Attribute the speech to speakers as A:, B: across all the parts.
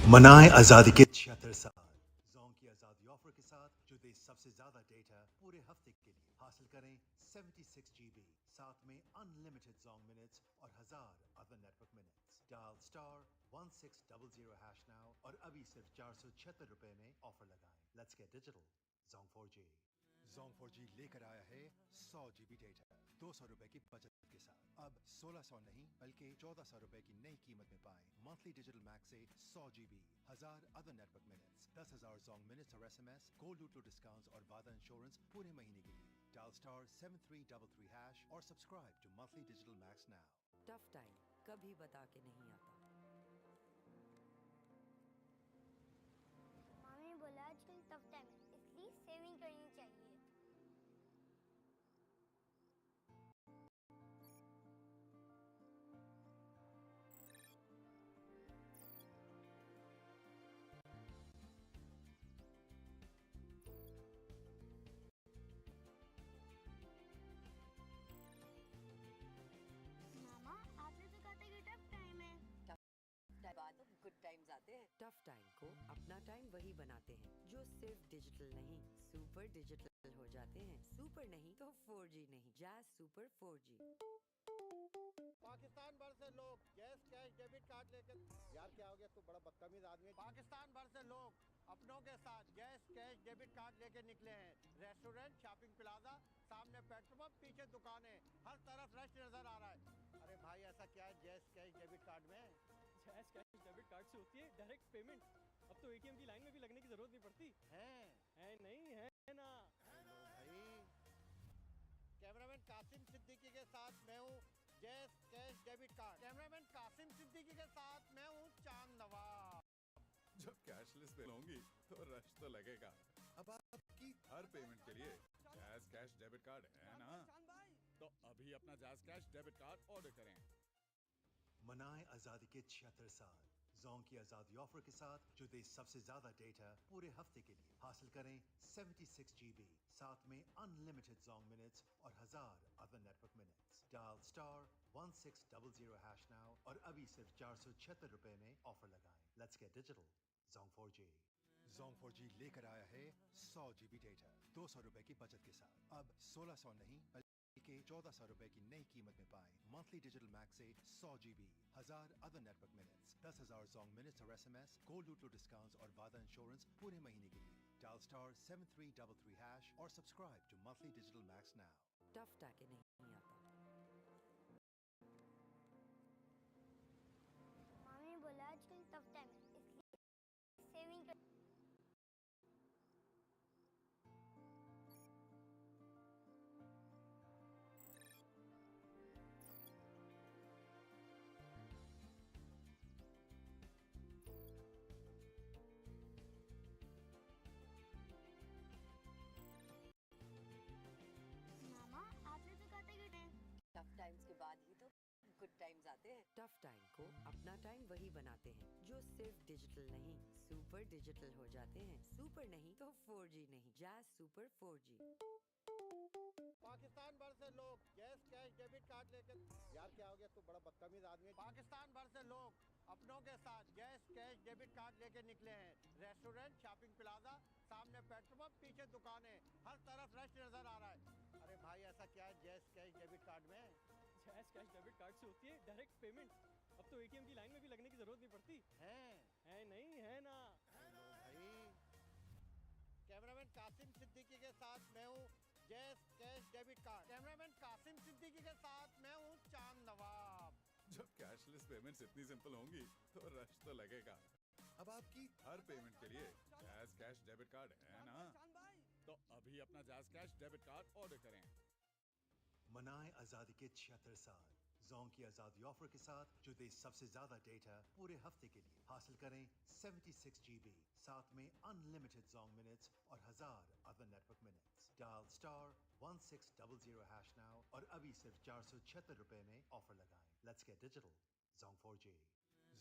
A: मनाएं आजादी के 76 साल जों की आजादी ऑफर के साथ जो दे सबसे ज्यादा डेटा पूरे हफ्ते के लिए हासिल करें 76 GB साथ में अनलिमिटेड जोंग मिनट्स और 1000 other network minutes dial star 1600 hash now और अभी सिर्फ 476 रुपए में ऑफर लगाएं let's get digital Jong 4G Jong 4G लेकर आया है 100 GB डेटा 200 रुपए की बचत के साथ अब 1600 नहीं बल्कि 1400 रुपए की नई कीमत में पाएं मंथली डिजिटल मैक्स से 100 GB 1000 other network minutes 10,000 Zong minutes और SMS गोल्ड लूटो डिस्काउंट्स और वादा इंश्योरेंस पूरे महीने के लिए डायल स्टार 7333 हैश और subscribe to monthly digital max now
B: tough time कभी बता के नहीं आता।
C: मामी ने बोला आजकल टफ टाइम है इसलिए सेविंग करनी चाहिए। मामा आपने तो कहा था कि टफ टाइम है।
B: बाद गुड टाइम्स आते हैं। टफ टाइम को अपना टाइम वही बनाते हैं जो सिर्फ डिजिटल नहीं सुपर डिजिटल हो जाते हैं। सुपर नहीं तो 4G नहीं जैज़ सुपर 4G।
D: पाकिस्तान भर से लोग गैस कैश डेबिट कार्ड लेकर यार क्या हो गया तू बड़ा बदतमीज आदमी। पाकिस्तान भर से लोग अपनों के साथ गैस कैश डेबिट कार्ड लेके निकले हैं। रेस्टोरेंट शॉपिंग प्लाजा सामने पेट्रोल पंप पीछे दुकानें हर तरफ रश नजर आ रहा है। अरे भाई ऐसा क्या है गैस कैश डेबिट कार्ड में?
E: गैस कैश डेबिट कार्ड से होती है डायरेक्ट पेमेंट। अब तो एटीएम की लाइन में भी लगने की जरूरत नहीं पड़ती है नहीं है ना।
D: हेलो भाई कैमरामैन कासिम सिद्दीकी के साथ मैं हूँ gas cash debit card. Cameraman Kasim Siddiqui के साथ मैं हूँ चांद नवाज।
F: जब कैशलेस पे होंगी तो रश तो लगेगा। अब आपकी हर पेमेंट के लिए जैज़ कैश डेबिट कार्ड है ना, तो अभी अपना jazz cash debit card order करें।
A: मनाएं आजादी के 76 साल जों की आजादी ऑफर के साथ जो दे सबसे ज्यादा डेटा पूरे हफ्ते के लिए हासिल करें 76 GB साथ में अनलिमिटेड जोंग मिनट्स और 1000 other network minutes dial star 1600 hash now और अभी सिर्फ 476 रुपए में ऑफर लगाएं let's get digital Jong 4G Jong 4G लेकर आया है 100 GB डेटा 200 रुपए की बचत के साथ अब 1600 नहीं बल्कि 1400 रुपए की नई कीमत में पाएं मंथली डिजिटल मैक्स से 100 GB 1000 other network minutes 10,000 Zong minutes और SMS गोल्ड लूटो डिस्काउंट्स और वादा इंश्योरेंस पूरे महीने के लिए डायल स्टार 7333 हैश और subscribe to monthly digital max now
B: tough टाके नहीं आता।
C: मामी ने बोला आजकल टफ टाइम है इसलिए सेविंग कर मामा आपने तो कहा था कि
B: टफ टाइम्स के बाद ही तो गुड टाइम्स आते हैं। टफ टाइम को अपना टाइम वही बनाते हैं जो सिर्फ डिजिटल नहीं सुपर डिजिटल हो जाते हैं। सुपर नहीं तो 4G नहीं जैज़ सुपर 4G।
D: पाकिस्तान भर से लोग गैस कैश डेबिट कार्ड लेकर यार क्या हो गया तू बड़ा बदतमीज आदमी। पाकिस्तान भर से लोग अपनों के साथ गैस कैश डेबिट कार्ड लेके निकले हैं। रेस्टोरेंट शॉपिंग प्लाजा सामने पेट्रोल पंप पीछे दुकानें हर तरफ रश नजर आ रहा है। अरे भाई ऐसा क्या है गैस कैश डेबिट कार्ड में?
E: गैस कैश डेबिट कार्ड से होती है डायरेक्ट पेमेंट। अब तो एटीएम की लाइन में भी लगने की जरूरत नहीं पड़ती है नहीं है ना।
D: हेलो भाई कैमरामैन कासिम सिद्दीकी के साथ मैं हूँ gas cash debit card. Cameraman Kasim Siddiqui के साथ मैं हूँ चांद नवाज।
F: जब कैशलेस पेमेंट्स इतनी सिंपल होंगी तो रश तो लगेगा। अब आपकी हर पेमेंट के लिए जैज़ कैश डेबिट कार्ड है ना, तो अभी अपना jazz cash debit card order करें।
A: मनाएं आजादी के 76 साल जों की आजादी ऑफर के साथ जो दे सबसे ज्यादा डेटा पूरे हफ्ते के लिए हासिल करें 76 GB साथ में अनलिमिटेड जोंग मिनट्स और 1000 other network minutes dial star 1600 hash now और अभी सिर्फ 476 रुपए में ऑफर लगाएं let's get digital Jong 4G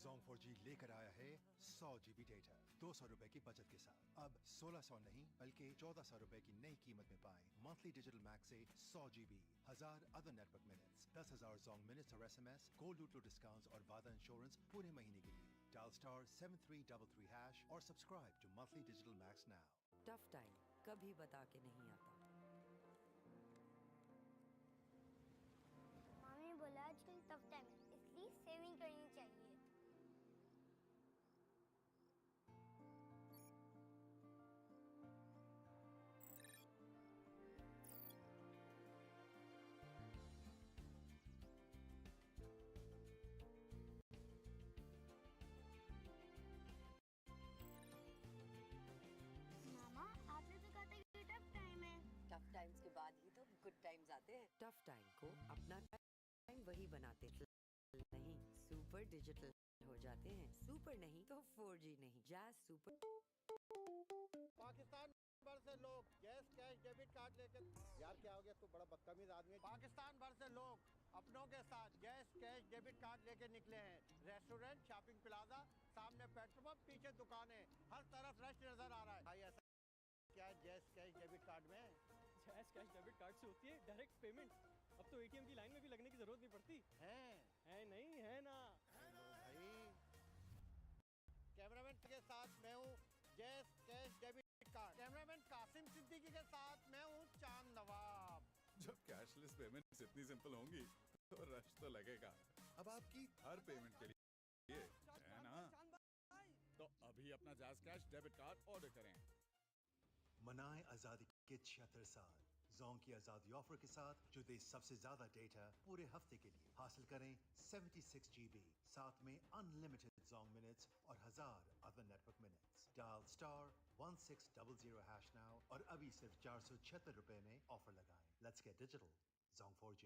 A: Jong 4G लेकर आया है 100 GB डेटा 200 रुपए की बचत के साथ अब 1600 नहीं बल्कि 1400 रुपए की नई कीमत में पाएं मंथली डिजिटल मैक्स से 100 GB 1000 other network minutes 10,000 Zong minutes और SMS गोल्ड लूटो डिस्काउंट्स और वादा इंश्योरेंस पूरे महीने के लिए Dial *7333# or subscribe to monthly Digital Max now.
B: Tough time कभी बता के नहीं आता।
C: मामी ने बोला आजकल टफ टाइम है, इसलिए सेविंग करनी चाहिए। मामा आपने तो कहा था कि टफ टाइम है।
B: टफ टाइम्स के बाद ही तो गुड टाइम्स आते हैं। टफ टाइम को अपना टाइम वही बनाते नहीं, सुपर डिजिटल हो जाते हैं। सुपर नहीं तो 4G नहीं, जैज सुपर।
D: पाकिस्तान भर से लोग गैस कैश डेबिट कार्ड लेकर, यार क्या हो गया, तू बड़ा बदतमीज आदमी है। पाकिस्तान भर से लोग अपनों के साथ गैस कैश डेबिट कार्ड लेके निकले हैं। रेस्टोरेंट, शॉपिंग प्लाजा, सामने पेट्रोल पंप, पीछे दुकानें, हर तरफ रश नजर आ रहा है। भाई ऐसा क्या है गैस कैश डेबिट कार्ड में?
E: गैस कैश डेबिट कार्ड से होती है डायरेक्ट पेमेंट। अब तो एटीएम की लाइन में भी लगने की जरूरत नहीं पड़ती। है नहीं है ना।
D: भाई कैमरामैन के साथ मैं हूँ gas cash debit card. Cameraman Kasim Siddiqui के साथ मैं हूँ चांद नवाब।
F: जब कैशलेस पेमेंट्स इतनी सिंपल होंगी तो रश तो लगेगा। अब आपकी हर पेमेंट के लिए है ना, तो अभी अपना जाज कैश डेबिट कार्ड ऑर्डर करें।
A: मनाएं आजादी के 76 साल जोंग की आजादी ऑफर के साथ, जो दे सबसे ज्यादा डेटा पूरे हफ्ते के लिए। हासिल करें 76 GB, साथ में अनलिमिटेड जोंग मिनट्स और 1000 other network minutes. Dial *1600# now और अभी सिर्फ 476 रुपए में ऑफर लगाएं। Let's get digital. Jong 4G।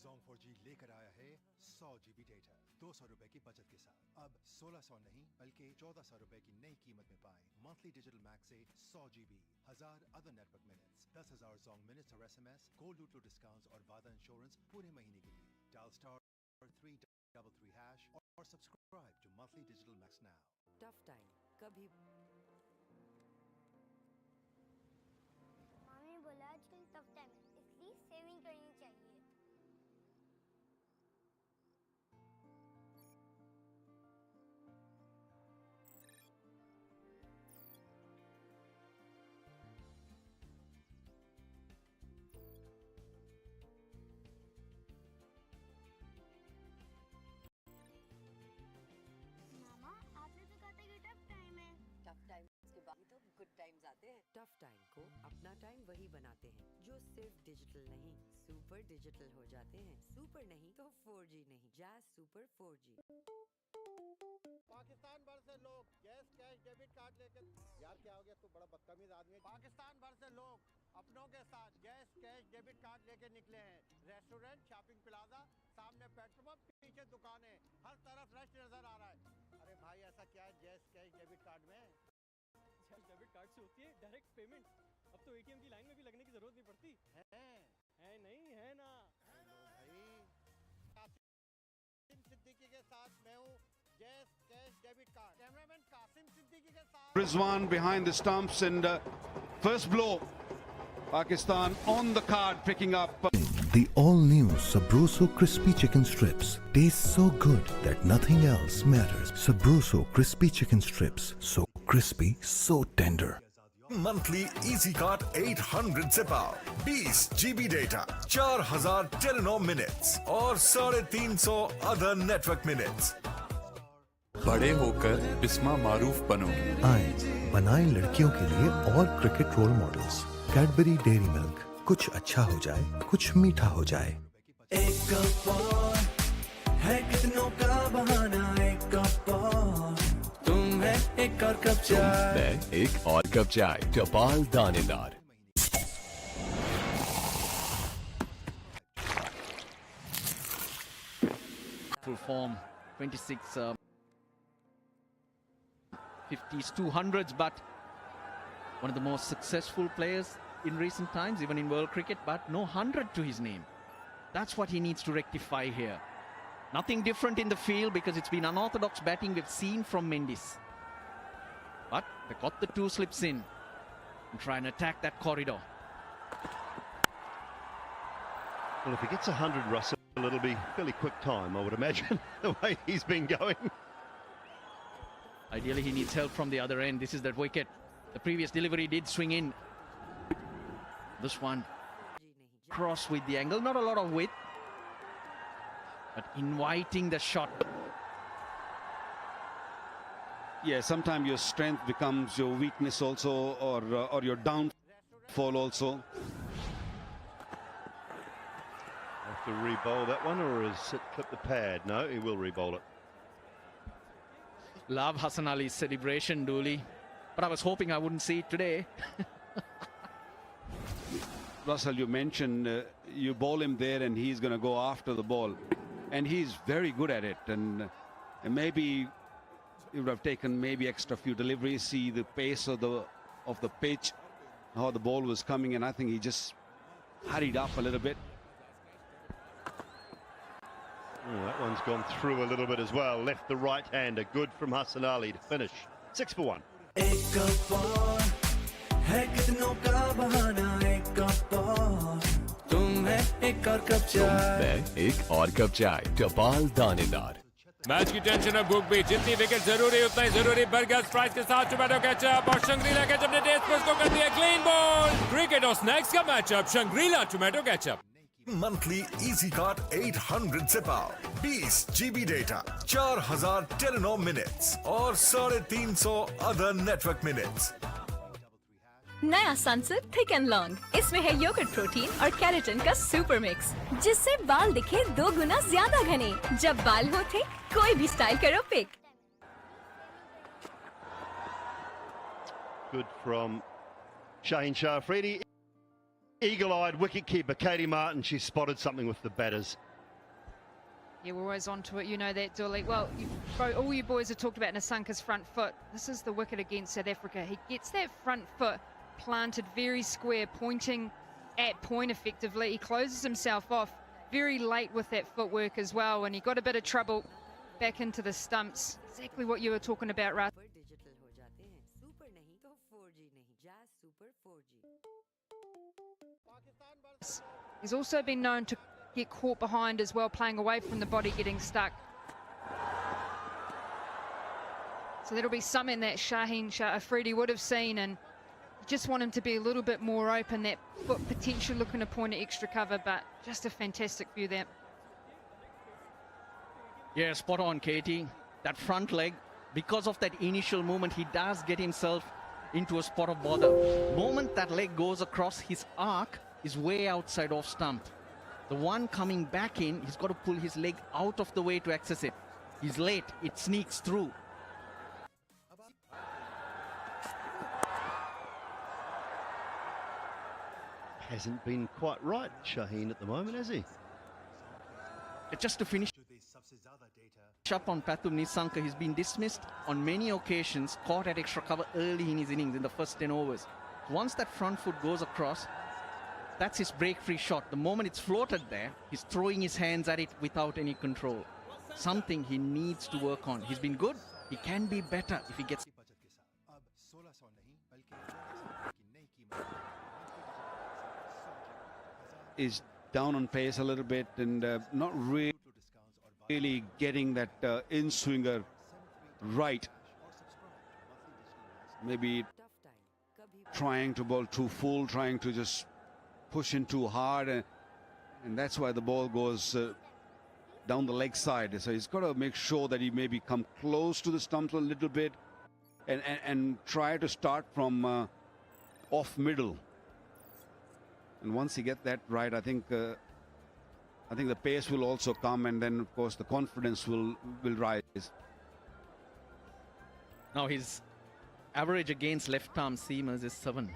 A: Jong 4G लेकर आया है 100 GB डेटा 200 रुपए की बचत के साथ। अब 1600 नहीं बल्कि 1400 रुपए की नई कीमत में पाएं मंथली डिजिटल मैक्स से 100 GB, 1000 other network minutes, 10,000 Zong minutes और SMS, गोल्ड लूटो डिस्काउंट्स और वादा इंश्योरेंस पूरे महीने के लिए। डायल *333# और subscribe to monthly digital max now.
B: Tough time कभी।
C: मामी ने बोला आजकल टफ टाइम है, इसलिए सेविंग करनी चाहिए। मामा आपने तो कहा था कि टफ टाइम है।
B: टफ टाइम्स के बाद ही तो गुड टाइम्स आते हैं। टफ टाइम को अपना टाइम वही बनाते हैं, जो सिर्फ डिजिटल नहीं, सुपर डिजिटल हो जाते हैं। सुपर नहीं तो 4G नहीं, जैज सुपर 4G।
D: पाकिस्तान भर से लोग गैस कैश डेबिट कार्ड लेकर, यार क्या हो गया, तू बड़ा बदतमीज आदमी है। पाकिस्तान भर से लोग अपनों के साथ गैस कैश डेबिट कार्ड लेके निकले हैं। रेस्टोरेंट, शॉपिंग प्लाजा, सामने पेट्रोल पंप, पीछे दुकानें, हर तरफ रश नजर आ रहा है। अरे भाई ऐसा क्या है गैस कैश डेबिट कार्ड में?
E: गैस डेबिट कार्ड से होती है डायरेक्ट पेमेंट। अब तो एटीएम की लाइन में भी लगने की जरूरत नहीं पड़ती। है नहीं है ना।
D: भाई कासिम सिद्दीकी के साथ मैं हूँ gas cash debit card. Cameraman Kasim Siddiqui के साथ
G: Rizwan behind the stumps and first blow. Pakistan on the card picking up.
H: The all-new Sabroso Crispy Chicken Strips taste so good that nothing else matters. Sabroso Crispy Chicken Strips, so crispy, so tender.
I: Monthly Easy Card 800 से पाओ 20 GB data, 4000 टेलीनॉम minutes और 350 other network minutes.
F: बड़े होकर बिस्मा मारूफ बनोगे।
H: आए बनाएं लड़कियों के लिए और cricket role models. Cadbury Dairy Milk, कुछ अच्छा हो जाए, कुछ मीठा हो जाए।
J: एक कप और है कितनों का बहाना, एक कप और तुम है एक और कप चाय।
I: एक और कप चाय, टपाल दानेदार।
K: Full form, 26 50s, 200s, but one of the most successful players in recent times, even in world cricket, but no 100 to his name. That's what he needs to rectify here. Nothing different in the field because it's been unorthodox batting we've seen from Mendes. But they got the two slips in and try and attack that corridor.
L: Well, if he gets 100, Russell, it'll be fairly quick time, I would imagine, the way he's been going.
K: Ideally, he needs help from the other end. This is that wicket. The previous delivery did swing in. This one, cross with the angle. Not a lot of width, but inviting the shot.
G: Yeah, sometimes your strength becomes your weakness also, or your downfall also.
L: Have to re-bowl that one, or has it clipped the pad? No, he will re-bowl it.
K: Love Hasan Ali's celebration, Dooley, but I was hoping I wouldn't see it today.
G: Russell, you mentioned you bowl him there and he's going to go after the ball, and he's very good at it, and maybe he would have taken maybe extra few deliveries, see the pace of the pitch, how the ball was coming, and I think he just hurried up a little bit.
L: Oh, that one's gone through a little bit as well. Left the right-hander. Good from Hasan Ali to finish. 6 for 1.
M: Match की tension अब भूख भी, जितनी wicket जरूरी उतना ही जरूरी बरगस price के साथ टोमेटो केचप और शंग्रीला केचप ने टेस्ट पर को कर दिया क्लीन बॉल। क्रिकेट और स्नैक्स का matchup Shangrila tomato ketchup.
I: Monthly easy card 800 से पाओ 20 GB डेटा, 4000 टेलीनॉम मिनट्स और 350 अदर नेटवर्क मिनट्स।
N: नया सनसिल्क थिक एंड लॉन्ग, इसमें है योगर्ट प्रोटीन और केराटिन का सुपर मिक्स, जिससे बाल दिखे 2 गुना ज्यादा घने। जब बाल हो थिक, कोई भी स्टाइल करो pick.
L: Good from Shaheen Afridi. Eagle-eyed wicket-keeper Katie Martin, she spotted something with the batters.
O: Yeah, we're always on to it, you know that, Dooley. Well, all you boys have talked about Nasanka's front foot. This is the wicket against South Africa. He gets that front foot planted very square, pointing at point effectively. He closes himself off very late with that footwork as well, and he got a bit of trouble back into the stumps. Exactly what you were talking about, Rauf. He's also been known to get caught behind as well, playing away from the body, getting stuck. So there'll be something that Shaheen Afridi would have seen, and you just want him to be a little bit more open. That foot potential looking to point at extra cover, but just a fantastic view there.
K: Yeah, spot on, Katie. That front leg, because of that initial movement, he does get himself into a spot of bother. The moment that leg goes across, his arc is way outside off stump. The one coming back in, he's got to pull his leg out of the way to access it. He's late, it sneaks through.
L: Hasn't been quite right, Shaheen, at the moment, has he?
K: Just to finish up on Pathum Nisanka, he's been dismissed on many occasions, caught at extra cover early in his innings in the first 10 overs. Once that front foot goes across, that's his break-free shot. The moment it's floated there, he's throwing his hands at it without any control. Something he needs to work on. He's been good. He can be better if he gets...
G: Is down on pace a little bit and not really getting that in-swinger right. Maybe trying to bowl too full, trying to just push in too hard, and that's why the ball goes down the leg side. So he's got to make sure that he maybe come close to the stumps a little bit and try to start from off middle. And once he gets that right, I think the pace will also come, and then of course the confidence will rise.
K: Now his average against left-arm seamers is 7.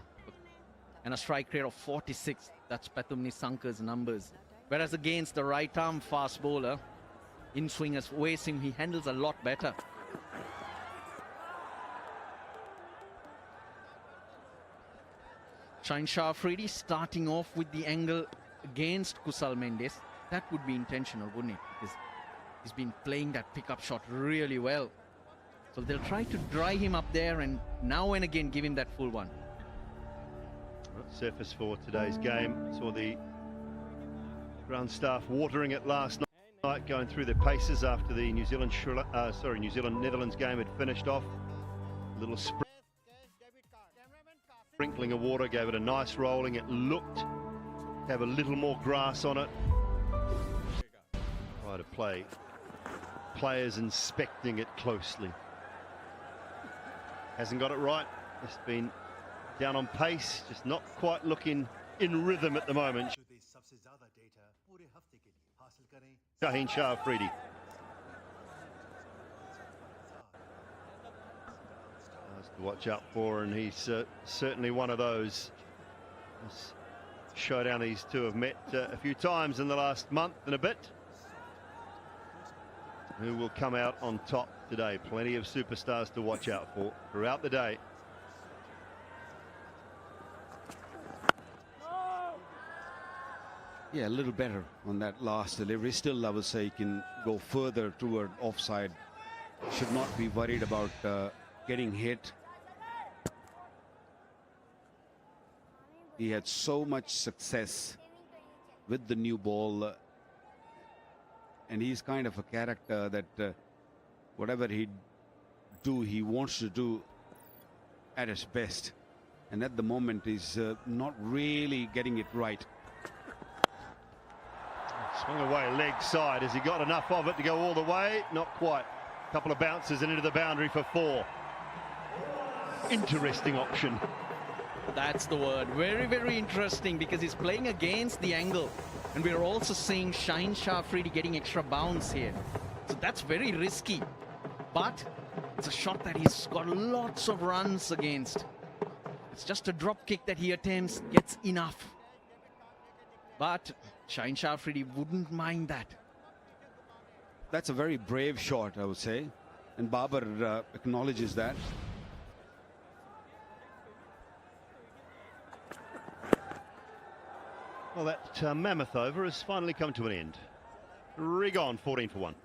K: And a strike rate of 46. That's Pathum Nisanka's numbers. Whereas against the right-arm fast bowler, in-swingers, Wasim, he handles a lot better. Shaheen Afridi starting off with the angle against Kusal Mendes. That would be intentional, wouldn't it? Because he's been playing that pickup shot really well. So they'll try to dry him up there and now and again give him that full one.
L: Surface for today's game. Saw the ground staff watering it last night, going through their paces after the New Zealand Netherlands game had finished off. Little sprinkling of water gave it a nice rolling. It looked to have a little more grass on it. Try to play. Players inspecting it closely. Hasn't got it right. Just been down on pace, just not quite looking in rhythm at the moment. Shaheen Afridi. To watch out for, and he's certainly one of those. This showdown these two have met a few times in the last month and a bit. Who will come out on top today? Plenty of superstars to watch out for throughout the day.
G: Yeah, a little better on that last delivery. Still, I would say he can go further toward offside. Should not be worried about getting hit. He had so much success with the new ball. And he's kind of a character that whatever he do, he wants to do at his best. And at the moment, he's not really getting it right.
L: Swung away leg side. Has he got enough of it to go all the way? Not quite. A couple of bounces and into the boundary for 4. Interesting option.
K: That's the word. Very, very interesting, because he's playing against the angle. And we're also seeing Shaheen Afridi getting extra bounce here. So that's very risky. But it's a shot that he's got lots of runs against. It's just a drop kick that he attempts, gets enough. But Shaheen Afridi wouldn't mind that.
G: That's a very brave shot, I would say. And Babar acknowledges that.
L: Well, that mammoth over has finally come to an end. Rig on, 14 for 1.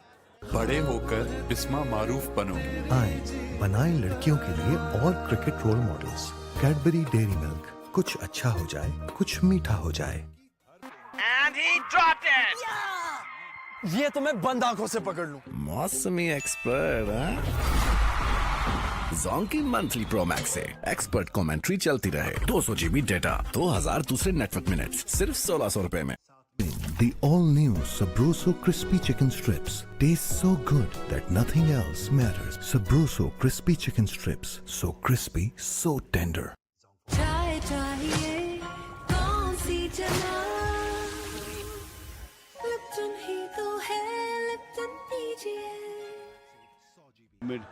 I: बड़े होकर बिस्मा मारूफ बनो।
H: आए बनाए लड़कियों के लिए और cricket role models. Cadbury Dairy Milk, कुछ अच्छा हो जाए, कुछ मीठा हो जाए।
J: And he dropped it! ये तो मैं बंद आंखों से पकड़ लूं।
P: मौसमी एक्सपर्ट, हाँ? जोंग की मंथली प्रो मैक्स से एक्सपर्ट कमेंट्री चलती रहे। 200 GB डेटा, 2000 दूसरे नेटवर्क मिनट्स, सिर्फ 1600 रुपए में।
H: The all-new Sabroso crispy chicken strips taste so good that nothing else matters. Sabroso crispy chicken strips, so crispy, so tender.
J: चाय चाहिए कौन सी चला लिप्टन ही तो है लिप्टन पीजिए
G: Mid.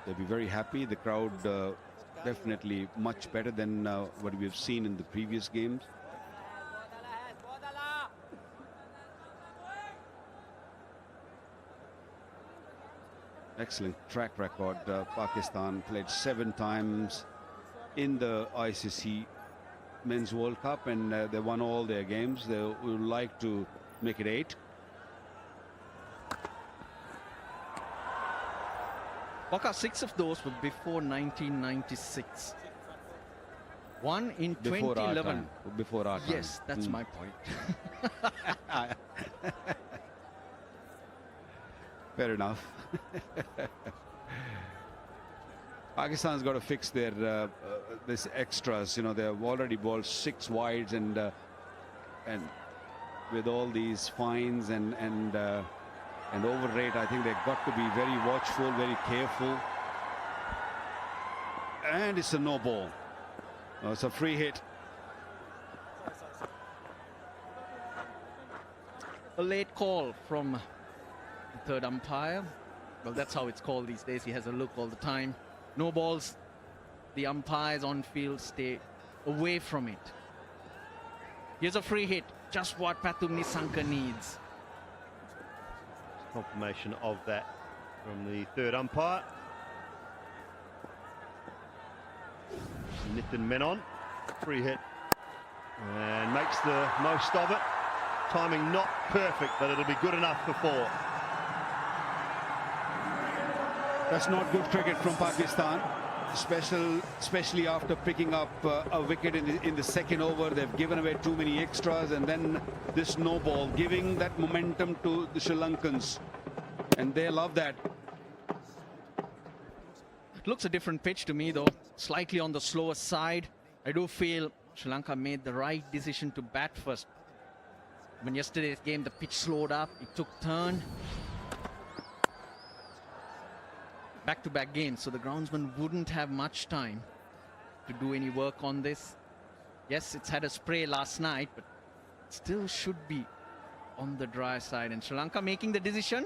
G: They'll be very happy. The crowd definitely much better than what we've seen in the previous games. Excellent track record. Pakistan played 7 times in the ICC Men's World Cup, and they won all their games. They would like to make it 8.
K: Fakhar, 6 of those were before 1996. 1 in
G: Before
K: 2011.
G: Before our time.
K: Yes, that's my point.
G: Fair enough. Pakistan's got to fix their this extras. You know, they've already bowled 6 wides, and with all these fines and over rate, I think they've got to be very watchful, very careful. And it's a no ball. It's a free hit.
K: A late call from the third umpire. Well, that's how it's called these days. He has a look all the time. No balls. The umpires on field stay away from it. Here's a free hit. Just what Pathum Nissanka needs.
L: Confirmation of that from the third umpire. Nitin Menon, free hit, and makes the most of it. Timing not perfect, but it'll be good enough for 4.
G: That's not good cricket from Pakistan, especially after picking up a wicket in the second over. They've given away too many extras, and then this no ball, giving that momentum to the Sri Lankans. and they love that.
K: It looks a different pitch to me, though. Slightly on the slower side. I do feel Sri Lanka made the right decision to bat first. When yesterday's game, the pitch slowed up. It took turn. Back-to-back games, so the groundsman wouldn't have much time to do any work on this. Yes, it's had a spray last night, but it still should be on the dry side. And Sri Lanka making the decision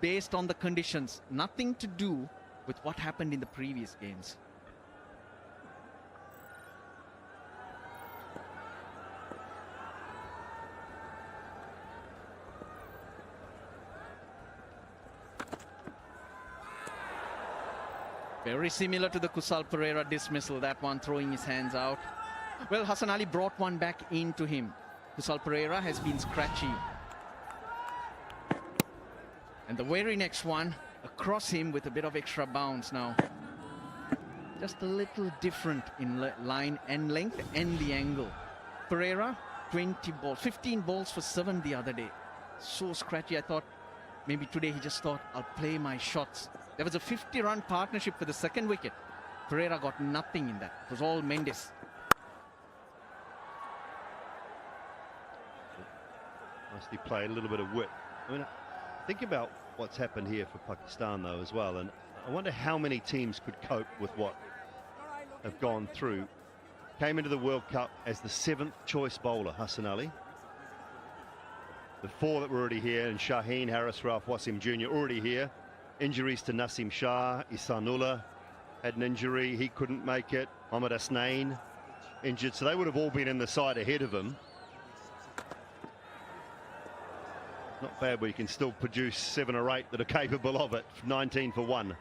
K: based on the conditions. Nothing to do with what happened in the previous games. Very similar to the Kusal Pereira dismissal, that one throwing his hands out. Well, Hasan Ali brought one back into him. Kusal Pereira has been scratchy. And the very next one, across him with a bit of extra bounce now. Just a little different in line and length and the angle. Pereira, 20 balls, 15 balls for 7 the other day. So scratchy, I thought maybe today he just thought, I'll play my shots. There was a 50-run partnership for the second wicket. Pereira got nothing in that. It was all Mendes.
L: Nicely played, a little bit of wit. I mean, think about what's happened here for Pakistan, though, as well. And I wonder how many teams could cope with what have gone through. Came into the World Cup as the 7th choice bowler, Hasan Ali. The 4 that were already here, and Shaheen, Harris, Rauf, Wasim Jr. already here. Injuries to Nasim Shah, Ihsanullah had an injury, he couldn't make it. Mohammad Asnain injured, so they would have all been in the side ahead of him. Not bad, but you can still produce 7 or 8 that are capable of it. 19 for 1.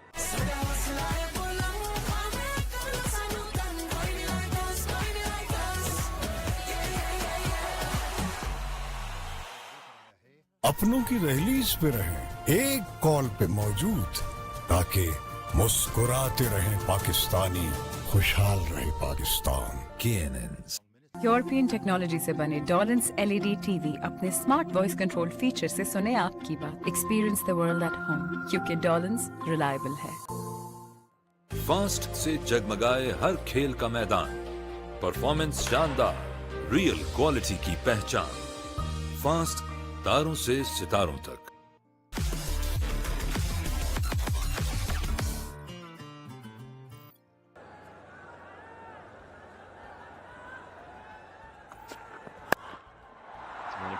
H: अपनों की rallies पे रहें, एक call पे मौजूद, ताकि मुस्कुराते रहें पाकिस्तानी, खुशहाल रहे पाकिस्तान। KNN
Q: यूरोपियन टेक्नोलॉजी से बने डॉलेंस LED TV अपने स्मार्ट वॉइस कंट्रोल फीचर से सुने आपकी बात। Experience the world at home, क्योंकि डॉलेंस रिलायबल है।
R: फास्ट से जगमगाए हर खेल का मैदान, परफॉर्मेंस शानदार, रियल क्वालिटी की पहचान। फास्ट, तारों से सितारों तक।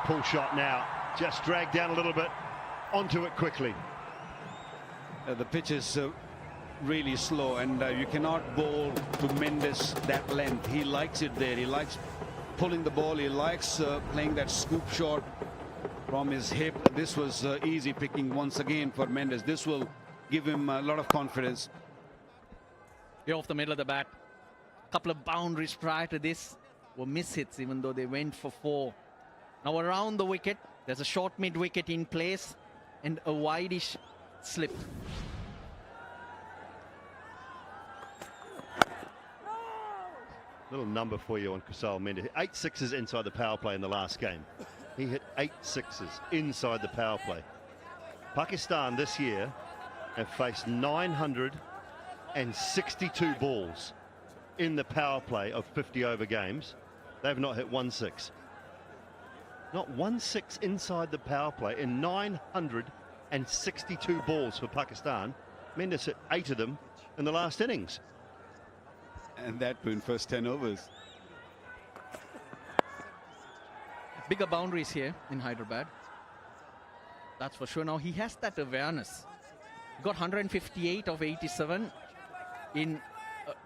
L: Pull shot now, just dragged down a little bit, onto it quickly.
G: The pitch is really slow, and you cannot bowl to Mendes that length. He likes it there. He likes pulling the ball. He likes playing that scoop shot from his hip. This was easy picking once again for Mendes. This will give him a lot of confidence.
K: You're off the middle of the bat. Couple of boundaries prior to this were miss hits, even though they went for 4. Now around the wicket, there's a short mid-wicket in place and a wideish slip.
L: Little number for you on Kusal Mendes. 8 sixes inside the power play in the last game. He hit 8 sixes inside the power play. Pakistan this year have faced 962 balls in the power play of 50 over games. They've not hit 1 6. Not 1 6 inside the power play in 962 balls for Pakistan. Mendes hit 8 of them in the last innings.
G: And that in first 10 overs.
K: Bigger boundaries here in Hyderabad. That's for sure. Now he has that awareness. He got 158 of 87 in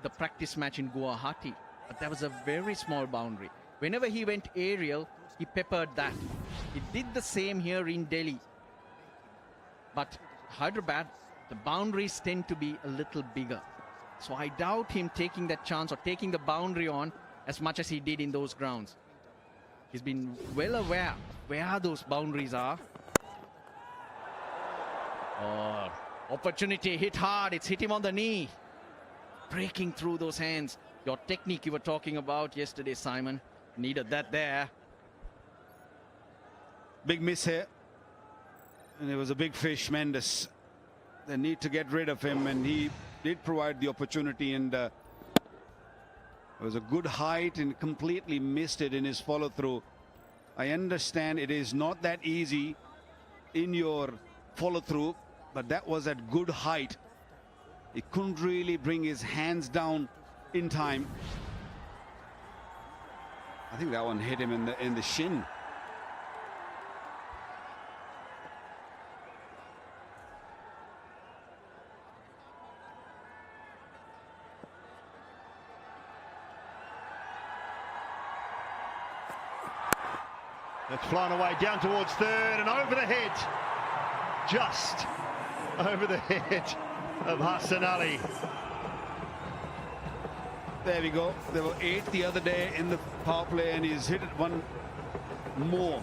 K: the practice match in Guwahati. But that was a very small boundary. Whenever he went aerial, he peppered that. He did the same here in Delhi. But Hyderabad, the boundaries tend to be a little bigger. So I doubt him taking that chance or taking the boundary on as much as he did in those grounds. He's been well aware where those boundaries are. Oh, opportunity, hit hard. It's hit him on the knee. Breaking through those hands. Your technique you were talking about yesterday, Simon. Needed that there.
G: Big miss here. And it was a big fish, Mendes. They need to get rid of him, and he did provide the opportunity, and it was a good height and completely missed it in his follow-through. I understand it is not that easy in your follow-through, but that was at good height. He couldn't really bring his hands down in time. I think that one hit him in the shin.
L: It's flown away down towards third and over the head. Just over the head of Hasan Ali.
G: There we go. There were 8 the other day in the power play, and he's hit it one more.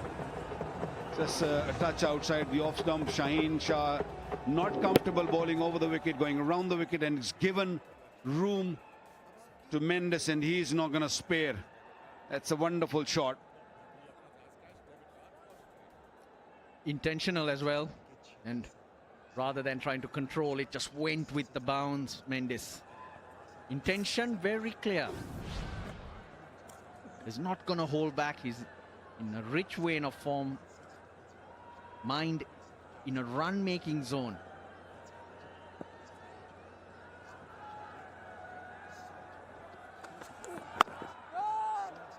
G: Just a touch outside the off stump. Shaheen Shah not comfortable bowling over the wicket, going around the wicket, and it's given room to Mendes, and he's not going to spare. That's a wonderful shot.
K: Intentional as well, and rather than trying to control it, just went with the bounce. Mendes, intention very clear. He's not going to hold back. He's in a rich vein of form, mind in a run making zone.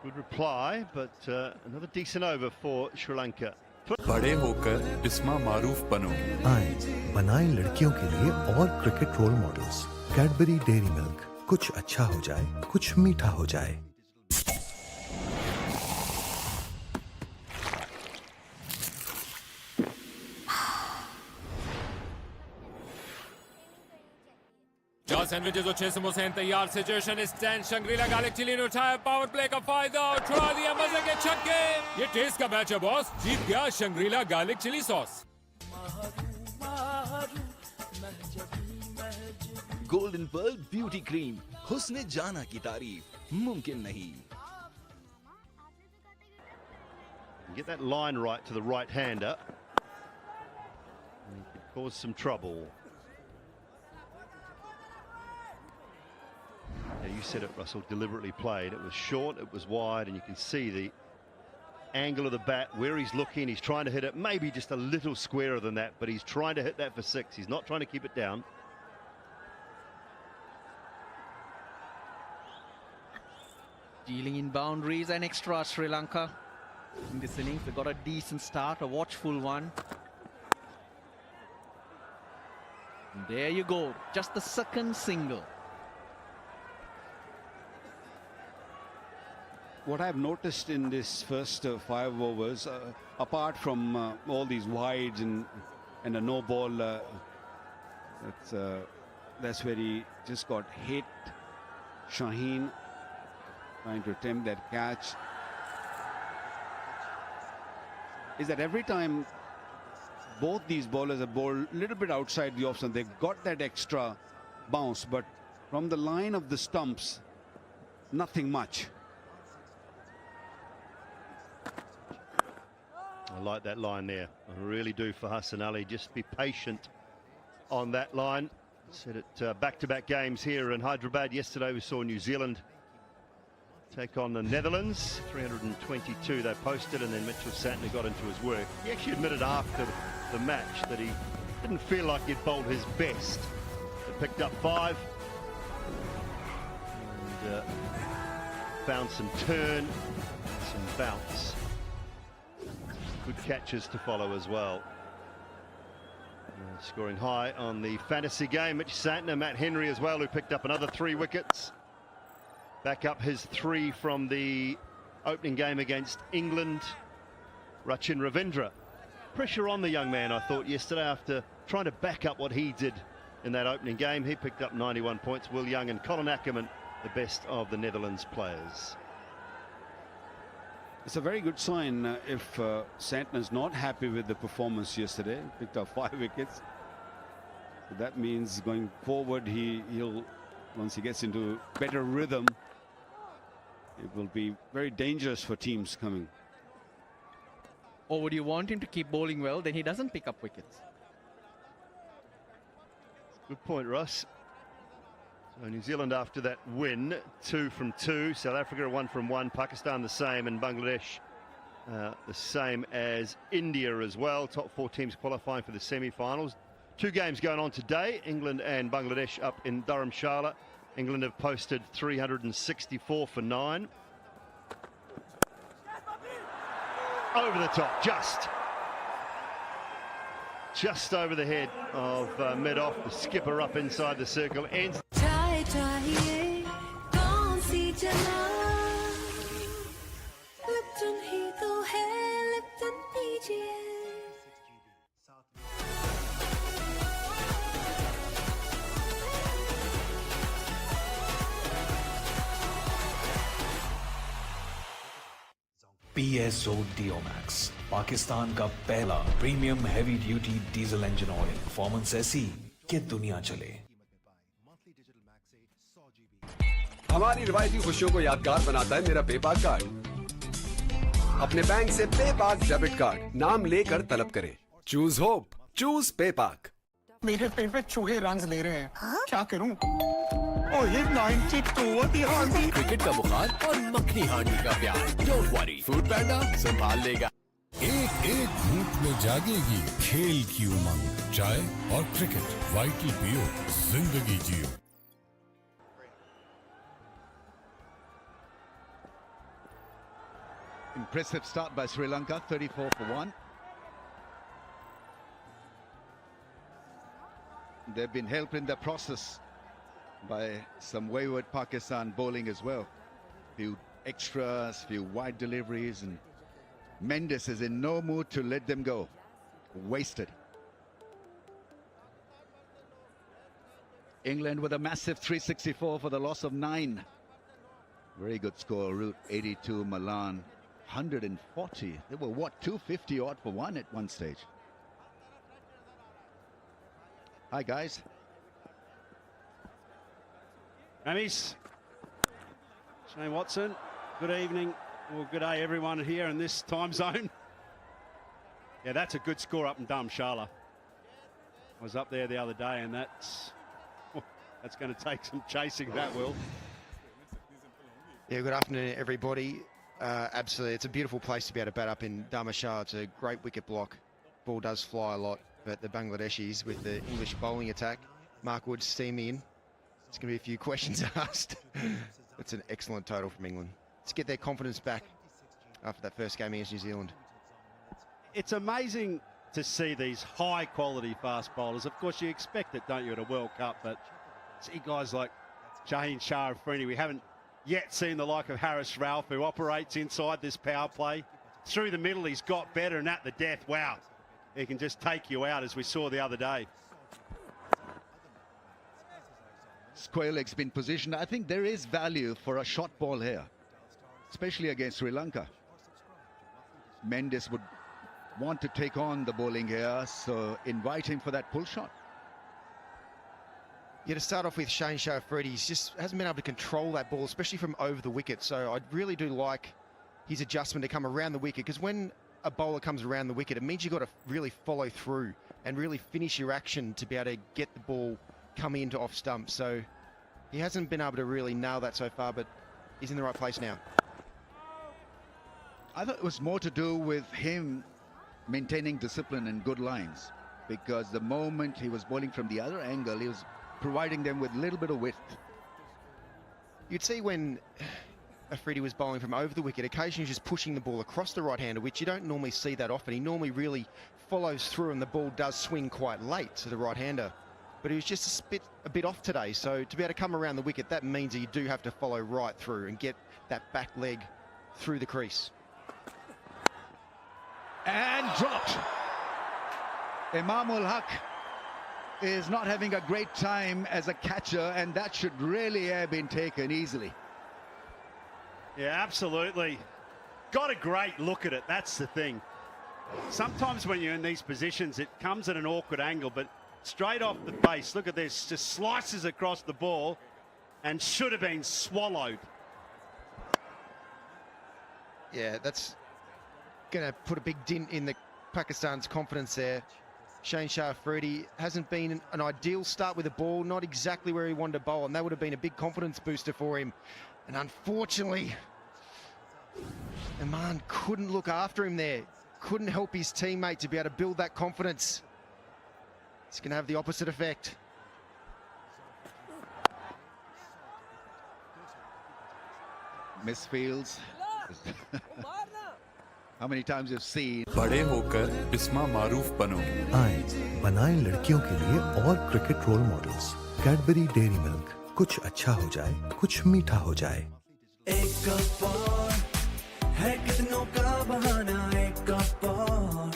L: Good reply, but another decent over for Sri Lanka.
R: बड़े होकर इस्मा मारूफ बनो।
H: आए बनाएं लड़कियों के लिए और cricket role models. Cadbury Dairy Milk, कुछ अच्छा हो जाए, कुछ मीठा हो जाए।
M: सैंडविचेस और 6 समोसे हैं तैयार। Situation is tense. Shangrila garlic chilli ने उठाया पावर प्ले का फायदा और छुड़ा दिया मजे के छक्के। ये टेस्ट का मैच है बॉस। जीत गया Shangrila garlic chilli sauce.
P: Golden pearl beauty cream, हुस्ने जाना की तारीफ मुमकिन नहीं।
L: Get that line right to the right hander. And it could cause some trouble. Now you said it, Russell, deliberately played. It was short, it was wide, and you can see the angle of the bat, where he's looking. He's trying to hit it, maybe just a little squarer than that, but he's trying to hit that for 6. He's not trying to keep it down.
K: Dealing in boundaries and extra Sri Lanka. In this innings, they got a decent start, a watchful one. And there you go, just the second single.
G: What I've noticed in this first 5 overs, apart from all these wides and a no ball, that's where he just got hit. Shaheen trying to attempt that catch. Is that every time both these bowlers are bowled a little bit outside the off stump, they've got that extra bounce, but from the line of the stumps, nothing much.
L: I like that line there. I really do for Hasan Ali. Just be patient on that line. Said it back-to-back games here in Hyderabad. Yesterday we saw New Zealand take on the Netherlands. 322 they posted, and then Mitchell Santner got into his work. He actually admitted after the match that he didn't feel like he'd bowled his best. They picked up 5 and found some turn, some bounce. Good catches to follow as well. Scoring high on the fantasy game. Mitch Santner, Matt Henry as well, who picked up another 3 wickets. Back up his 3 from the opening game against England. Rachin Ravindra. Pressure on the young man, I thought, yesterday after trying to back up what he did in that opening game. He picked up 91 points. Will Young and Colin Ackerman, the best of the Netherlands players.
G: It's a very good sign if Santner's not happy with the performance yesterday. Picked up 5 wickets. So that means going forward, he'll once he gets into better rhythm, it will be very dangerous for teams coming.
K: Or would you want him to keep bowling well? Then he doesn't pick up wickets.
L: Good point, Russ. So New Zealand after that win, 2 from 2. South Africa 1 from 1. Pakistan the same, and Bangladesh the same as India as well. Top 4 teams qualifying for the semi-finals. 2 games going on today. England and Bangladesh up in Dharamshala. England have posted 364 for 9. Over the top, just over the head of mid-off. The skipper up inside the circle. Ends.
P: PSO Diomax, Pakistan का पहला premium heavy duty diesel engine oil. Performance ऐसी कि दुनिया चले।
S: हमारी रिवायती खुशियों को यादगार बनाता है मेरा पेपाक कार्ड। अपने बैंक से पेपाक डेबिट कार्ड नाम लेकर तलब करें। Choose hope, choose पेपाक।
T: मेरे फेवरेट चूहे रन्स ले रहे हैं। क्या करूं? ओह, ये 92
S: क्रिकेट का बुखार और मक्खनी हांडी का प्यार। डोंट वरी, फूड पैंडा संभाल लेगा।
U: एक एक घूंट में जागेगी खेल की उमंग। चाय और क्रिकेट, वाइटल पियो, जिंदगी जियो।
G: Impressive start by Sri Lanka, 34 for 1. They've been helped in the process by some wayward Pakistan bowling as well. Few extras, few wide deliveries, and Mendes is in no mood to let them go. Wasted. England with a massive 364 for the loss of 9. Very good score. Root 82, Milan 140. They were what, 250 odd for 1 at one stage. Hi guys.
L: Amis, Shane Watson, good evening, or good day everyone here in this time zone. Yeah, that's a good score up in Dharamshala. I was up there the other day, and that's going to take some chasing, that will.
V: Yeah, good afternoon everybody. Absolutely, it's a beautiful place to be able to bat up in Dharamshala. It's a great wicket block. Ball does fly a lot, but the Bangladeshis with the English bowling attack, Mark Wood steaming in. It's going to be a few questions asked. It's an excellent total from England. Let's get their confidence back after that first game against New Zealand.
L: It's amazing to see these high-quality fast bowlers. Of course, you expect it, don't you, at a World Cup, but see guys like Shaheen, Afridi. We haven't yet seen the like of Rauf, who operates inside this power play. Through the middle, he's got better, and at the death, wow, he can just take you out, as we saw the other day.
G: Square leg's been positioned. I think there is value for a short ball here, especially against Sri Lanka. Mendes would want to take on the bowling here, so invite him for that pull shot.
V: Yeah, to start off with Shane Afridi, he just hasn't been able to control that ball, especially from over the wicket. So I really do like his adjustment to come around the wicket, because when a bowler comes around the wicket, it means you've got to really follow through and really finish your action to be able to get the ball coming into off stump. So he hasn't been able to really nail that so far, but he's in the right place now.
G: I thought it was more to do with him maintaining discipline and good lines, because the moment he was bowling from the other angle, he was providing them with a little bit of width.
V: You'd see when Afridi was bowling from over the wicket, occasionally just pushing the ball across the right-hander, which you don't normally see that often. He normally really follows through, and the ball does swing quite late to the right-hander. But he was just a bit off today, so to be able to come around the wicket, that means that you do have to follow right through and get that back leg through the crease.
G: And dropped. Imam-ul-Haq is not having a great time as a catcher, and that should really have been taken easily.
L: Yeah, absolutely. Got a great look at it, that's the thing. Sometimes when you're in these positions, it comes at an awkward angle, but straight off the base, look at this, just slices across the ball and should have been swallowed.
V: Yeah, that's going to put a big dent in Pakistan's confidence there. Shaheen Afridi hasn't been an ideal start with the ball, not exactly where he wanted to bowl, and that would have been a big confidence booster for him. And unfortunately, Oman couldn't look after him there, couldn't help his teammate to be able to build that confidence. It's going to have the opposite effect.
G: Misfields. How many times you've seen?
U: बड़े होकर बिस्मा मारूफ बनो।
H: आए बनाएं लड़कियों के लिए और cricket role models. Cadbury Dairy Milk, कुछ अच्छा हो जाए, कुछ मीठा हो जाए।
J: एक कप और है कितनों का बहाना, एक कप और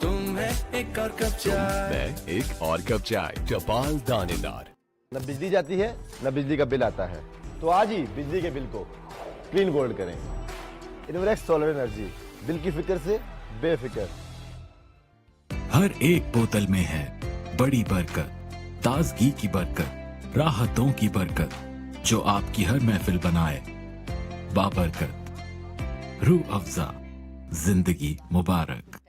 J: तुम है एक और कप चाय।
U: मैं एक और कप चाय, चपाल दानेदार।
A: न बिजली जाती है न बिजली का बिल आता है, तो आज ही बिजली के बिल को क्लीन गोल्ड करें। इन्वेक्स सोलर एनर्जी, बिल की फिक्र से बेफिक्र।
U: हर एक बोतल में है बड़ी बरकत, ताजगी की बरकत, राहतों की बरकत, जो आपकी हर महफिल बनाए बाबरकत। रूह अफ़ज़ा, जिंदगी मुबारक।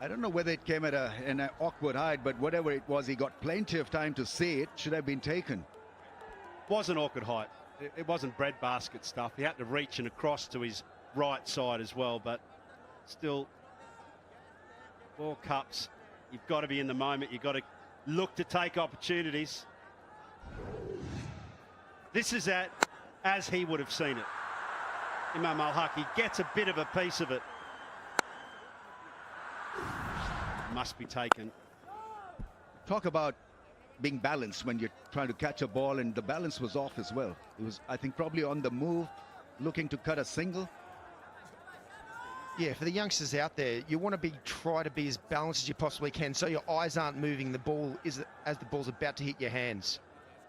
G: I don't know whether it came at an awkward height, but whatever it was, he got plenty of time to see it. Should have been taken.
L: Was an awkward height. It wasn't breadbasket stuff. He had to reach and across to his right side as well, but still, World Cups, you've got to be in the moment. You've got to look to take opportunities. This is as he would have seen it. Imam-ul-Haq, he gets a bit of a piece of it. Must be taken.
G: Talk about being balanced when you're trying to catch a ball, and the balance was off as well. He was, I think, probably on the move, looking to cut a single.
V: Yeah, for the youngsters out there, you want to try to be as balanced as you possibly can, so your eyes aren't moving the ball as the ball's about to hit your hands.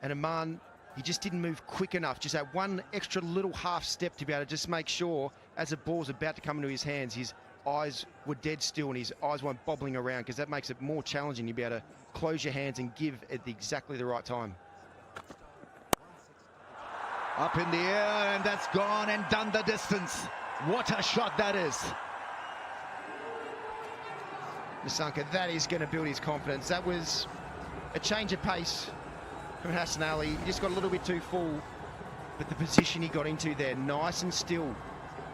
V: And Oman, he just didn't move quick enough, just that one extra little half step to be able to just make sure as the ball's about to come into his hands, his eyes were dead still and his eyes weren't bobbling around, because that makes it more challenging. You'll be able to close your hands and give at exactly the right time.
G: Up in the air, and that's gone and done the distance. What a shot that is.
V: Nissanka, that is going to build his confidence. That was a change of pace from Hasan Ali. He just got a little bit too full, but the position he got into there, nice and still.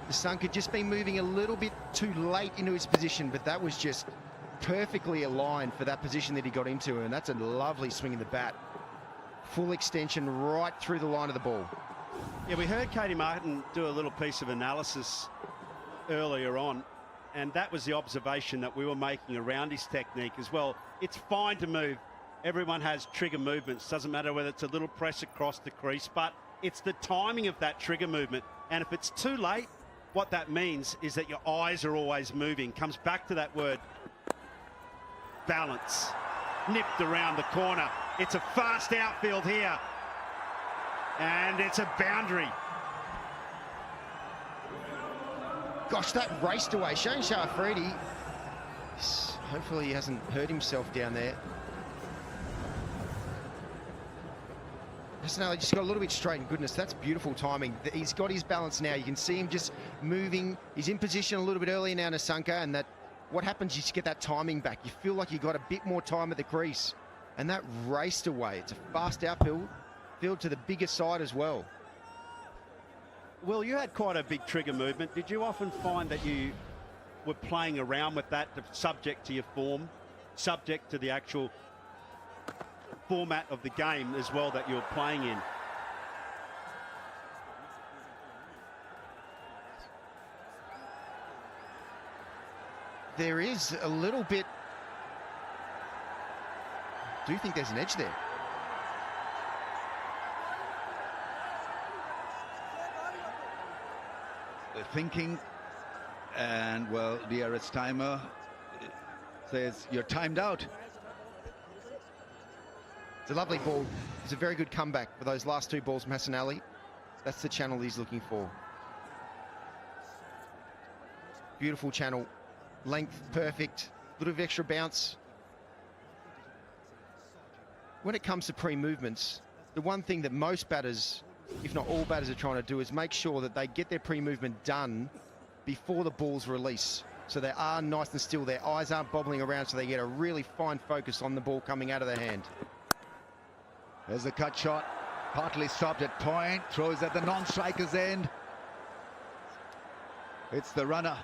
V: Nissanka just been moving a little bit too late into his position, but that was just perfectly aligned for that position that he got into, and that's a lovely swing in the bat. Full extension right through the line of the ball.
L: Yeah, we heard Katie Martin do a little piece of analysis earlier on, and that was the observation that we were making around his technique as well. It's fine to move. Everyone has trigger movements. Doesn't matter whether it's a little press across the crease, but it's the timing of that trigger movement. And if it's too late, what that means is that your eyes are always moving. Comes back to that word, balance. Nipped around the corner. It's a fast outfield here. And it's a boundary.
V: Gosh, that raced away. Shaheen Afridi, hopefully he hasn't hurt himself down there. Hasan Ali just got a little bit straight, and goodness, that's beautiful timing. He's got his balance now. You can see him just moving. He's in position a little bit earlier now, Nissanka, and that what happens, you just get that timing back. You feel like you got a bit more time at the crease, and that raced away. It's a fast outfield to the bigger side as well.
L: Well, you had quite a big trigger movement. Did you often find that you were playing around with that, subject to your form, subject to the actual format of the game as well that you're playing in?
V: There is a little bit. I do think there's an edge there.
G: They're thinking, and well, DRS timer says you're timed out.
V: It's a lovely ball. It's a very good comeback for those last two balls from Hasan Ali. That's the channel he's looking for. Beautiful channel. Length perfect. A little bit of extra bounce. When it comes to pre-movements, the one thing that most batters if not all batters are trying to do, is make sure that they get their pre-movement done before the balls release. So they are nice and still, their eyes aren't bobbling around, so they get a really fine focus on the ball coming out of their hand.
B: There's the cut shot, partly stopped at point, throws at the non-striker's end. It's the runner.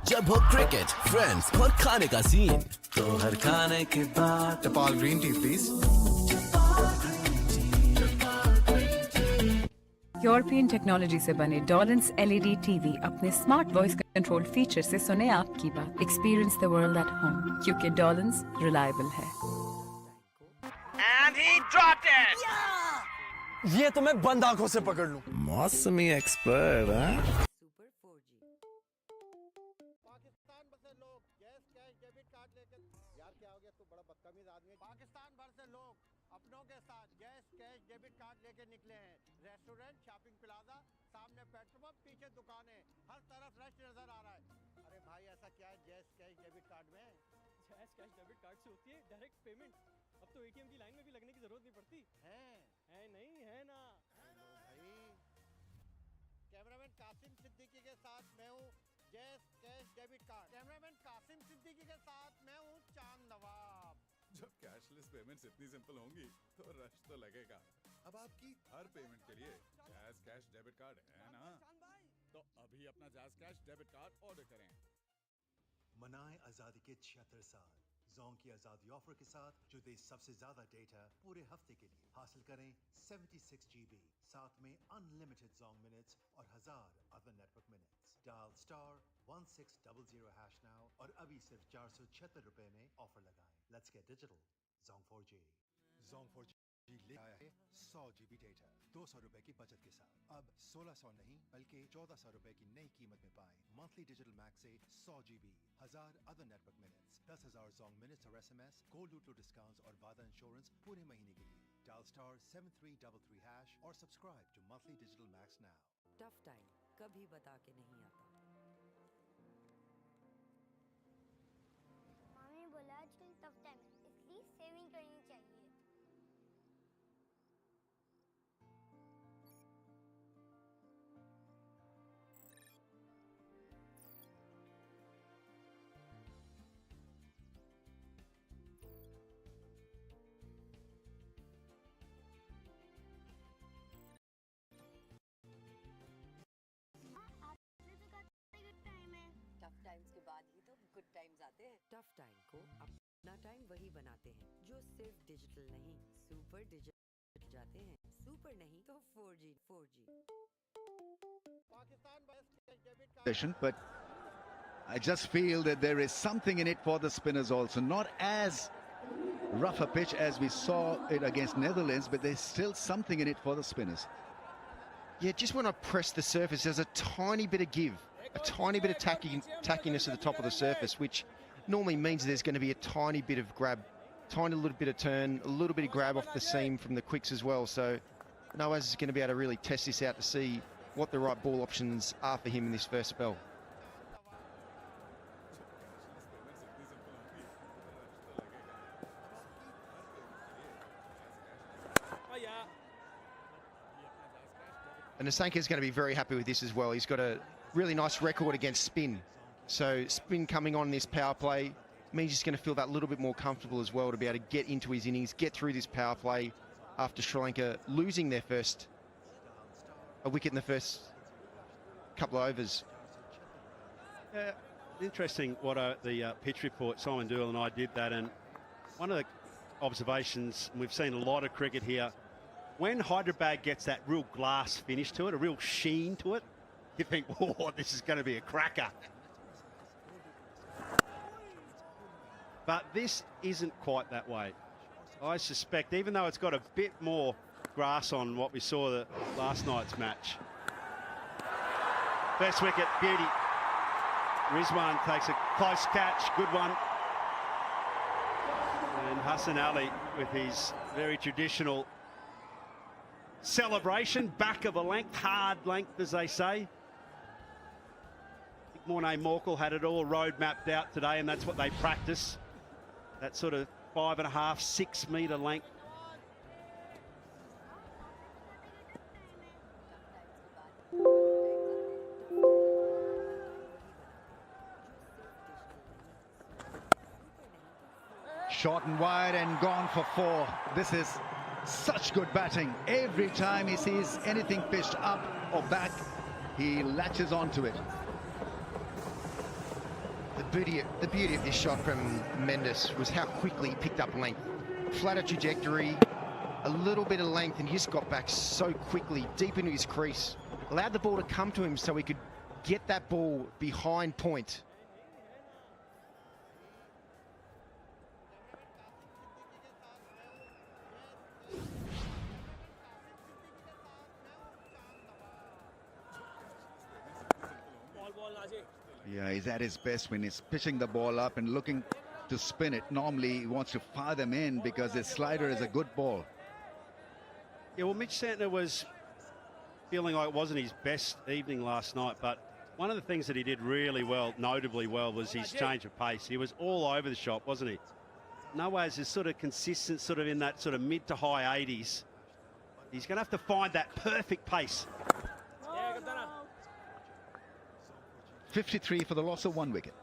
P: जब हो cricket, friends और खाने का scene, तो हर खाने के बाद
T: Tapal green tea, please.
Q: European technology से बने डॉलेंस एलईडी टीवी अपने स्मार्ट वॉइस कंट्रोल फीचर से सुने आपकी बात। Experience the world at home, क्योंकि डॉलेंस रिलायबल है।
J: And he dropped it. ये तो मैं बंद आंखों से पकड़ लूं।
P: मौसमी एक्सपर्ट, हाँ?
D: पाकिस्तान भर से लोग गैस कैश डेबिट कार्ड लेकर, यार क्या हो गया, तू बड़ा बदतमीज आदमी है। पाकिस्तान भर से लोग अपनों के साथ गैस कैश डेबिट कार्ड लेके निकले हैं। रेस्टोरेंट, शॉपिंग प्लाजा, सामने पेट्रोल पंप, पीछे दुकानें, हर तरफ रश नजर आ रहा है। अरे भाई ऐसा क्या है गैस कैश डेबिट कार्ड में?
E: गैस कैश डेबिट कार्ड से होती है डायरेक्ट पेमेंट। अब तो एटीएम की लाइन में भी लगने की जरूरत नहीं पड़ती। है नहीं है ना?
D: भाई कैमरामैन कासिम सिद्दीकी के साथ मैं हूँ gas cash debit card. Cameraman Kasim Siddiqui के साथ मैं हूँ चांद नवाब।
F: जब कैशलेस पेमेंट्स इतनी सिंपल होंगी तो रश तो लगेगा। अब आपकी हर पेमेंट के लिए जैज़ कैश डेबिट कार्ड है ना, तो अभी अपना jazz cash debit card order करें।
C: मनाएं आजादी के 76 साल जोंग की आजादी ऑफर के साथ, जो दे सबसे ज्यादा डेटा पूरे हफ्ते के लिए। हासिल करें 76 GB, साथ में अनलिमिटेड जोंग मिनट्स और 1000 other network minutes. Dial *1600 hash now और अभी सिर्फ 476 रुपए में ऑफर लगाएं। Let's get digital. Jong 4G ले आया है 100 GB डेटा 200 रुपए की बचत के साथ। अब 1600 नहीं बल्कि 1400 रुपए की नई कीमत में पाएं मंथली डिजिटल मैक्स से 100 GB, 1000 other network minutes, 10,000 Zong minutes और SMS, गोल्ड लूटो डिस्काउंट्स और वादा इंश्योरेंस पूरे महीने के लिए। डायल *7333 हैश और subscribe to monthly digital max now.
W: Tough time कभी बता के नहीं आता।
X: मामी बोला आजकल टफ टाइम है, इसलिए सेविंग करनी चाहिए।
W: टफ टाइम्स के बाद ही तो गुड टाइम्स आते हैं। टफ टाइम को अपना टाइम वही बनाते हैं जो सिर्फ डिजिटल नहीं सुपर डिजिटल जाते हैं। सुपर नहीं तो 4G।
D: पाकिस्तान बस debit
B: But I just feel that there is something in it for the spinners also. Not as rough a pitch as we saw it against Netherlands, but there's still something in it for the spinners.
V: Yeah, just when I press the surface, there's a tiny bit of give, a tiny bit of tackiness at the top of the surface, which normally means there's going to be a tiny bit of grab, tiny little bit of turn, a little bit of grab off the seam from the quicks as well. So Nawaz is going to be able to really test this out to see what the right ball options are for him in this first spell. And Nasanka is going to be very happy with this as well. He's got a really nice record against spin. So spin coming on this power play means he's going to feel that little bit more comfortable as well to be able to get into his innings, get through this power play after Sri Lanka losing their a wicket in the first couple of overs.
L: Yeah, interesting what the pitch report, Simon Dooley and I did that, and one of the observations, and we've seen a lot of cricket here, when Hyderabad gets that real glass finish to it, a real sheen to it, you think, oh, this is going to be a cracker. But this isn't quite that way. I suspect, even though it's got a bit more grass on what we saw the last night's match. First wicket, beauty. Rizwan takes a close catch, good one. And Hasan Ali with his very traditional celebration, back of a length, hard length as they say. I think Mornay Morkel had it all road mapped out today, and that's what they practice. That sort of 5.5, 6 metre length.
B: Short and wide and gone for 4. This is such good batting. Every time he sees anything pitched up or back, he latches onto it.
V: The beauty of this shot from Mendes was how quickly he picked up length. Flatter trajectory, a little bit of length, and he just got back so quickly, deep into his crease. Allowed the ball to come to him so he could get that ball behind point.
B: Yeah, he's at his best when he's pitching the ball up and looking to spin it. Normally he wants to fire them in because his slider is a good ball.
I: Yeah, well, Mitch Santner was feeling like it wasn't his best evening last night, but one of the things that he did really well, notably well, was his change of pace. He was all over the shop, wasn't he? Nawaz is sort of consistent, sort of in that sort of mid to high 80s. He's going to have to find that perfect pace.
B: 53 for the loss of 1 wicket.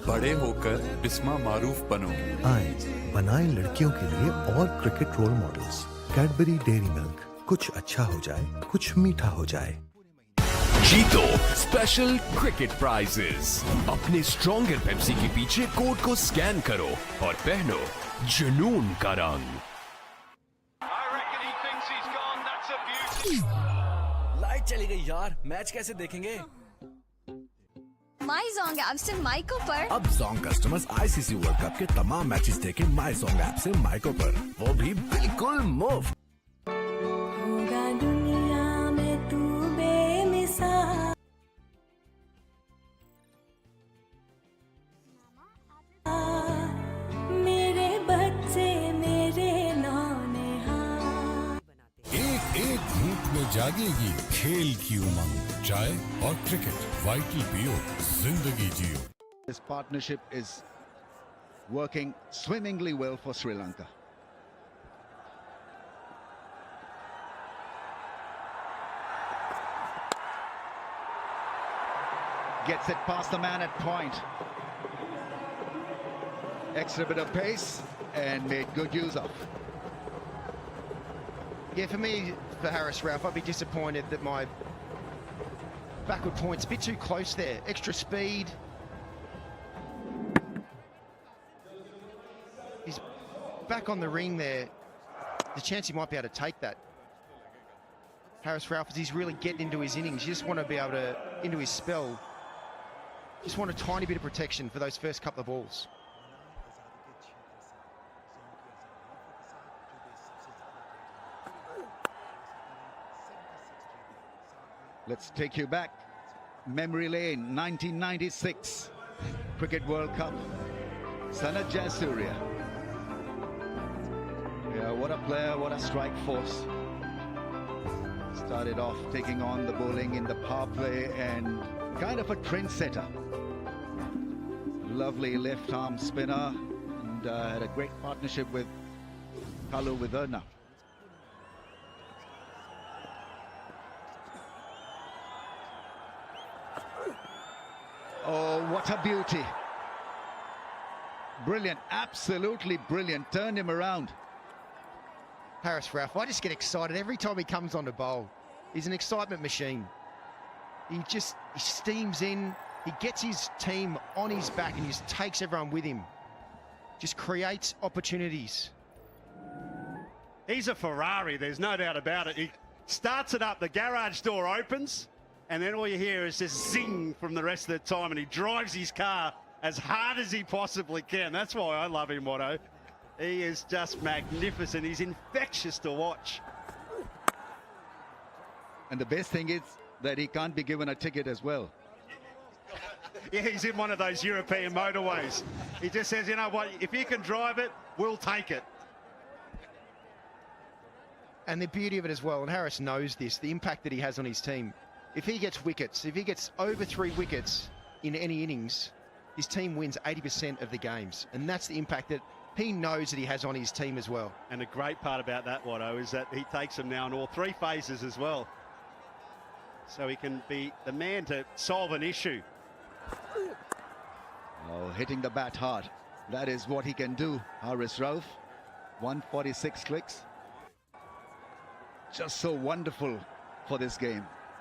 S: बड़े होकर बिस्मा मारूफ बनो।
H: आए बनाए लड़कियों के लिए और cricket role models. Cadbury Dairy Milk, कुछ अच्छा हो जाए, कुछ मीठा हो जाए।
P: जीतो स्पेशल क्रिकेट प्राइजेस। अपने स्ट्रॉन्गर पेप्सी के पीछे कोड को स्कैन करो और पहनो जुनून का रंग।
N: लाइट चली गई यार, मैच कैसे देखेंगे?
X: माई Zong ऐप से माइको पर
P: अब Zong customers ICC world cup के तमाम मैचेस देखें माई Zong ऐप से माइको पर, वो भी बिल्कुल मुफ्त।
J: होगा दुनिया में तू बेमिसाल, मेरे बच्चे मेरे नौनिहाल।
F: एक एक घूंट में जागेगी खेल की उमंग। चाय और क्रिकेट, वाइटल पियो, जिंदगी जियो।
B: This partnership is working swimmingly well for Sri Lanka. Gets it past the man at point. Extra bit of pace and made good use of.
V: Yeah, for me, for Haris Rauf, I'd be disappointed that my backward point's a bit too close there. Extra speed. He's back on the ring there. The chance he might be able to take that. Haris Rauf, as he's really getting into his innings, you just want to be able to, into his spell, just want a tiny bit of protection for those first couple of balls.
B: Let's take you back. Memory lane, 1996. Cricket World Cup. Sanat Jayasuriya. Yeah, what a player, what a strike force. Started off taking on the bowling in the power play and kind of a trendsetter. Lovely left arm spinner and had a great partnership with Kalu Viverna. Oh, what a beauty. Brilliant, absolutely brilliant. Turned him around.
V: Haris Rauf, I just get excited every time he comes on to bowl. He's an excitement machine. He steams in, he gets his team on his back and he just takes everyone with him. Just creates opportunities.
I: He's a Ferrari, there's no doubt about it. He starts it up, the garage door opens, and then all you hear is just zing from the rest of the time, and he drives his car as hard as he possibly can. That's why I love him, Watto. He is just magnificent. He's infectious to watch.
B: And the best thing is that he can't be given a ticket as well.
I: Yeah, he's in one of those European motorways. He just says, you know what, if you can drive it, we'll take it.
V: And the beauty of it as well, and Haris knows this, the impact that he has on his team. If he gets wickets, if he gets over 3 wickets in any innings, his team wins 80% of the games. And that's the impact that he knows that he has on his team as well.
I: And the great part about that, Watto, is that he takes them now in all 3 phases as well. So he can be the man to solve an issue.
B: Oh, hitting the bat hard. That is what he can do. Haris Rauf, 146 clicks. Just so wonderful for this game.